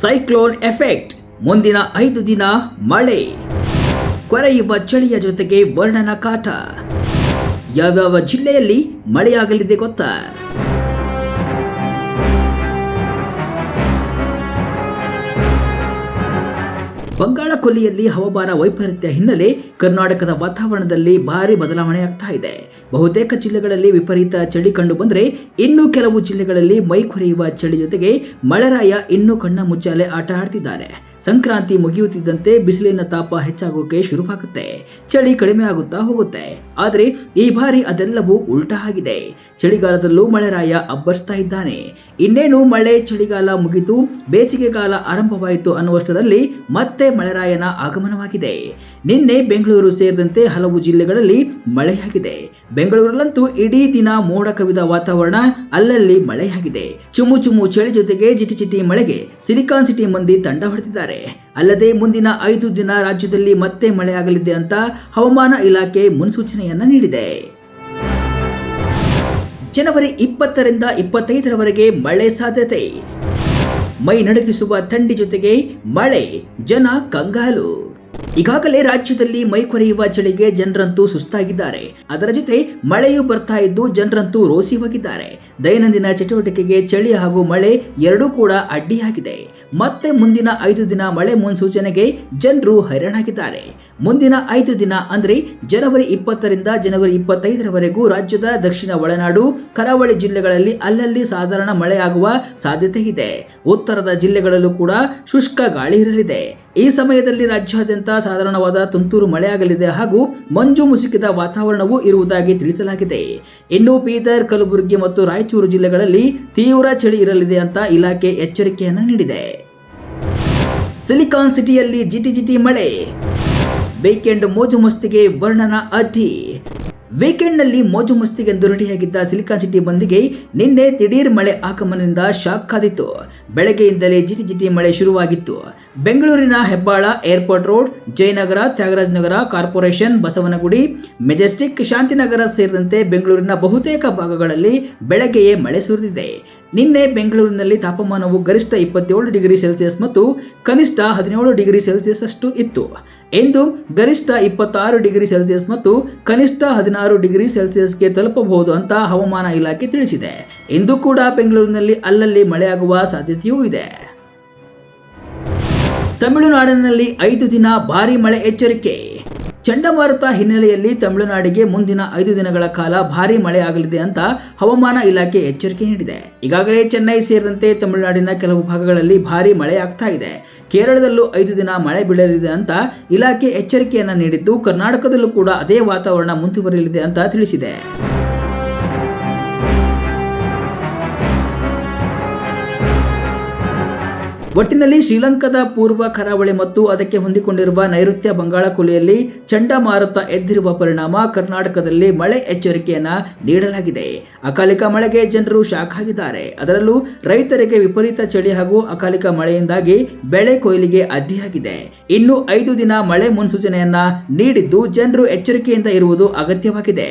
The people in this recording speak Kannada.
ಸೈಕ್ಲೋನ್ ಎಫೆಕ್ಟ್, ಮುಂದಿನ 5 ದಿನ ಮಳೆ, ಕೊರೆಯುವ ಚಳಿಯ ಜೊತೆಗೆ ವರ್ಣನ ಕಾಟ. ಯಾವ್ಯಾವ ಜಿಲ್ಲೆಯಲ್ಲಿ ಮಳೆಯಾಗಲಿದೆ ಗೊತ್ತಾ? ಬಂಗಾಳ ಕೊಲ್ಲಿಯಲ್ಲಿ ಹವಾಮಾನ ವೈಪರೀತ್ಯ ಹಿನ್ನೆಲೆ ಕರ್ನಾಟಕದ ವಾತಾವರಣದಲ್ಲಿ ಭಾರಿ ಬದಲಾವಣೆಯಾಗ್ತಾ ಇದೆ. ಬಹುತೇಕ ಜಿಲ್ಲೆಗಳಲ್ಲಿ ವಿಪರೀತ ಚಳಿ ಕಂಡು ಬಂದರೆ ಇನ್ನು ಕೆಲವು ಜಿಲ್ಲೆಗಳಲ್ಲಿ ಮೈ ಕೊರೆಯುವ ಚಳಿ ಜೊತೆಗೆ ಮಳೆರಾಯ ಇನ್ನೂ ಕಣ್ಣ ಮುಚ್ಚಾಲೆ ಆಟ ಆಡ್ತಿದ್ದಾರೆ. ಸಂಕ್ರಾಂತಿ ಮುಗಿಯುತ್ತಿದ್ದಂತೆ ಬಿಸಿಲಿನ ತಾಪ ಹೆಚ್ಚಾಗೋಕೆ ಶುರುವಾಗುತ್ತೆ, ಚಳಿ ಕಡಿಮೆ ಆಗುತ್ತಾ ಹೋಗುತ್ತೆ. ಆದರೆ ಈ ಬಾರಿ ಅದೆಲ್ಲವೂ ಉಲ್ಟಾ ಆಗಿದೆ. ಚಳಿಗಾಲದಲ್ಲೂ ಮಳೆರಾಯ ಅಬ್ಬರಿಸ್ತಾ ಇದ್ದಾನೆ. ಇನ್ನೇನು ಮಳೆ ಚಳಿಗಾಲ ಮುಗಿತು, ಬೇಸಿಗೆಗಾಲ ಆರಂಭವಾಯಿತು ಅನ್ನುವಷ್ಟರಲ್ಲಿ ಮತ್ತೆ ಮಳೆರಾಯನ ಆಗಮನವಾಗಿದೆ. ನಿನ್ನೆ ಬೆಂಗಳೂರು ಸೇರಿದಂತೆ ಹಲವು ಜಿಲ್ಲೆಗಳಲ್ಲಿ ಮಳೆಯಾಗಿದೆ. ಬೆಂಗಳೂರಲ್ಲಂತೂ ಇಡೀ ದಿನ ಮೋಡ ಕವಿದ ವಾತಾವರಣ, ಅಲ್ಲಲ್ಲಿ ಮಳೆಯಾಗಿದೆ. ಚುಮು ಚುಮು ಚಳಿ ಜೊತೆಗೆ ಜಿಟಿ ಮಳೆಗೆ ಸಿಲಿಕಾನ್ ಸಿಟಿ ಮಂದಿ ತಂಡ ಹೊಡೆದಿದ್ದಾರೆ. ಅಲ್ಲದೆ ಮುಂದಿನ 5 ದಿನ ರಾಜ್ಯದಲ್ಲಿ ಮತ್ತೆ ಮಳೆಯಾಗಲಿದೆ ಅಂತ ಹವಾಮಾನ ಇಲಾಖೆ ಮುನ್ಸೂಚನೆಯನ್ನ ನೀಡಿದೆ. ಜನವರಿ 20ರಿಂದ 25ರವರೆಗೆ ಮಳೆ ಸಾಧ್ಯತೆ. ಮೈ ನಡುಗಿಸುವ ಥಂಡಿ ಜೊತೆಗೆ ಮಳೆ, ಜನ ಕಂಗಾಲು. ಈಗಾಗಲೇ ರಾಜ್ಯದಲ್ಲಿ ಮೈ ಕೊರೆಯುವ ಚಳಿಗೆ ಜನರಂತೂ ಸುಸ್ತಾಗಿದ್ದಾರೆ. ಅದರ ಜೊತೆ ಮಳೆಯೂ ಬರ್ತಾ ಇದ್ದು ಜನರಂತೂ ರೋಸಿ ಹೋಗಿದ್ದಾರೆ. ದೈನಂದಿನ ಚಟುವಟಿಕೆಗೆ ಚಳಿ ಹಾಗೂ ಮಳೆ ಎರಡೂ ಕೂಡ ಅಡ್ಡಿಯಾಗಿದೆ. ಮತ್ತೆ ಮುಂದಿನ 5 ದಿನ ಮಳೆ ಮುನ್ಸೂಚನೆಗೆ ಜನರು ಹೈರಾಣಾಗಿದ್ದಾರೆ. ಮುಂದಿನ 5 ದಿನ ಅಂದ್ರೆ ಜನವರಿ 20ರಿಂದ ಜನವರಿ 25ರವರೆಗೂ ರಾಜ್ಯದ ದಕ್ಷಿಣ ಒಳನಾಡು, ಕರಾವಳಿ ಜಿಲ್ಲೆಗಳಲ್ಲಿ ಅಲ್ಲಲ್ಲಿ ಸಾಧಾರಣ ಮಳೆಯಾಗುವ ಸಾಧ್ಯತೆ ಇದೆ. ಉತ್ತರದ ಜಿಲ್ಲೆಗಳಲ್ಲೂ ಕೂಡ ಶುಷ್ಕ ಗಾಳಿ ಇರಲಿದೆ. ಈ ಸಮಯದಲ್ಲಿ ರಾಜ್ಯಾದ್ಯಂತ ಸಾಧಾರಣವಾದ ತುಂತುರು ಮಳೆಯಾಗಲಿದೆ ಹಾಗೂ ಮಂಜು ಮುಸುಕಿದ ವಾತಾವರಣವೂ ಇರುವುದಾಗಿ ತಿಳಿಸಲಾಗಿದೆ. ಇನ್ನು ಬೀದರ್, ಕಲಬುರಗಿ ಮತ್ತು ರಾಯಚೂರು ಜಿಲ್ಲೆಗಳಲ್ಲಿ ತೀವ್ರ ಚಳಿ ಇರಲಿದೆ ಅಂತ ಇಲಾಖೆ ಎಚ್ಚರಿಕೆಯನ್ನು ನೀಡಿದೆ. ಸಿಲಿಕಾನ್ ಸಿಟಿಯಲ್ಲಿ ಜಿಟಿ ಮಳೆ, ವೀಕೆಂಡ್ ಮೋಜು ಮಸ್ತಿಗೆ ವರ್ಣನ ಅಡ್ಡಿ. ವೀಕೆಂಡ್ನಲ್ಲಿ ಮೋಜು ಮಸ್ತಿಗೆಂದು ರೆಡಿಯಾಗಿದ್ದ ಸಿಲಿಕಾನ್ ಸಿಟಿ ಮಂದಿಗೆ ನಿನ್ನೆ ದಿಢೀರ್ ಮಳೆ ಆಗಮನದಿಂದ ಶಾಕ್ ಕಾದಿತ್ತು. ಬೆಳಗ್ಗೆಯಿಂದಲೇ ಜಿಟಿ ಮಳೆ ಶುರುವಾಗಿತ್ತು. ಬೆಂಗಳೂರಿನ ಹೆಬ್ಬಾಳ, ಏರ್ಪೋರ್ಟ್ ರೋಡ್, ಜಯನಗರ, ತ್ಯಾಗರಾಜ ನಗರ, ಕಾರ್ಪೊರೇಷನ್, ಬಸವನಗುಡಿ, ಮೆಜೆಸ್ಟಿಕ್, ಶಾಂತಿನಗರ ಸೇರಿದಂತೆ ಬೆಂಗಳೂರಿನ ಬಹುತೇಕ ಭಾಗಗಳಲ್ಲಿ ಬೆಳಗ್ಗೆಯೇ ಮಳೆ ಸುರಿದಿದೆ. ನಿನ್ನೆ ಬೆಂಗಳೂರಿನಲ್ಲಿ ತಾಪಮಾನವು ಗರಿಷ್ಠ 27 ಡಿಗ್ರಿ ಸೆಲ್ಸಿಯಸ್ ಮತ್ತು ಕನಿಷ್ಠ 17 ಡಿಗ್ರಿ ಸೆಲ್ಸಿಯಸ್ ಅಷ್ಟು ಇತ್ತು. ಇಂದು ಗರಿಷ್ಠ 26 ಡಿಗ್ರಿ ಸೆಲ್ಸಿಯಸ್ ಮತ್ತು ಕನಿಷ್ಠ 16 ಡಿಗ್ರಿ ಸೆಲ್ಸಿಯಸ್ಗೆ ತಲುಪಬಹುದು ಅಂತ ಹವಾಮಾನ ಇಲಾಖೆ ತಿಳಿಸಿದೆ. ಇಂದು ಕೂಡ ಬೆಂಗಳೂರಿನಲ್ಲಿ ಅಲ್ಲಲ್ಲಿ ಮಳೆಯಾಗುವ ಸಾಧ್ಯತೆಯೂ ಇದೆ. ತಮಿಳುನಾಡಿನಲ್ಲಿ 5 ದಿನ ಭಾರಿ ಮಳೆ ಎಚ್ಚರಿಕೆ. ಚಂಡಮಾರುತ ಹಿನ್ನೆಲೆಯಲ್ಲಿ ತಮಿಳುನಾಡಿಗೆ ಮುಂದಿನ 5 ದಿನಗಳ ಕಾಲ ಭಾರಿ ಮಳೆ ಆಗಲಿದೆ ಅಂತ ಹವಾಮಾನ ಇಲಾಖೆ ಎಚ್ಚರಿಕೆ ನೀಡಿದೆ. ಈಗಾಗಲೇ ಚೆನ್ನೈ ಸೇರಿದಂತೆ ತಮಿಳುನಾಡಿನ ಕೆಲವು ಭಾಗಗಳಲ್ಲಿ ಭಾರಿ ಮಳೆ ಆಗ್ತಾ ಇದೆ. ಕೇರಳದಲ್ಲೂ 5 ದಿನ ಮಳೆ ಬೀಳಲಿದೆ ಅಂತ ಇಲಾಖೆ ಎಚ್ಚರಿಕೆಯನ್ನ ನೀಡಿದ್ದು, ಕರ್ನಾಟಕದಲ್ಲೂ ಕೂಡ ಅದೇ ವಾತಾವರಣ ಮುಂದುವರಿಯಲಿದೆ ಅಂತ ತಿಳಿಸಿದೆ. ಒಟ್ಟಿನಲ್ಲಿ ಶ್ರೀಲಂಕಾದ ಪೂರ್ವ ಕರಾವಳಿ ಮತ್ತು ಅದಕ್ಕೆ ಹೊಂದಿಕೊಂಡಿರುವ ನೈಋತ್ಯ ಬಂಗಾಳ ಕೊಲ್ಲಿಯಲ್ಲಿ ಚಂಡಮಾರುತ ಎದ್ದಿರುವ ಪರಿಣಾಮ ಕರ್ನಾಟಕದಲ್ಲಿ ಮಳೆ ಎಚ್ಚರಿಕೆಯನ್ನ ನೀಡಲಾಗಿದೆ. ಅಕಾಲಿಕ ಮಳೆಗೆ ಜನರು ಶಾಕ್ ಆಗಿದ್ದಾರೆ. ಅದರಲ್ಲೂ ರೈತರಿಗೆ ವಿಪರೀತ ಚಳಿ ಹಾಗೂ ಅಕಾಲಿಕ ಮಳೆಯಿಂದಾಗಿ ಬೆಳೆ ಕೊಯ್ಲಿಗೆ ಅಡ್ಡಿಯಾಗಿದೆ. ಇನ್ನು 5 ದಿನ ಮಳೆ ಮುನ್ಸೂಚನೆಯನ್ನ ನೀಡಿದ್ದು ಜನರು ಎಚ್ಚರಿಕೆಯಿಂದ ಇರುವುದು ಅಗತ್ಯವಾಗಿದೆ.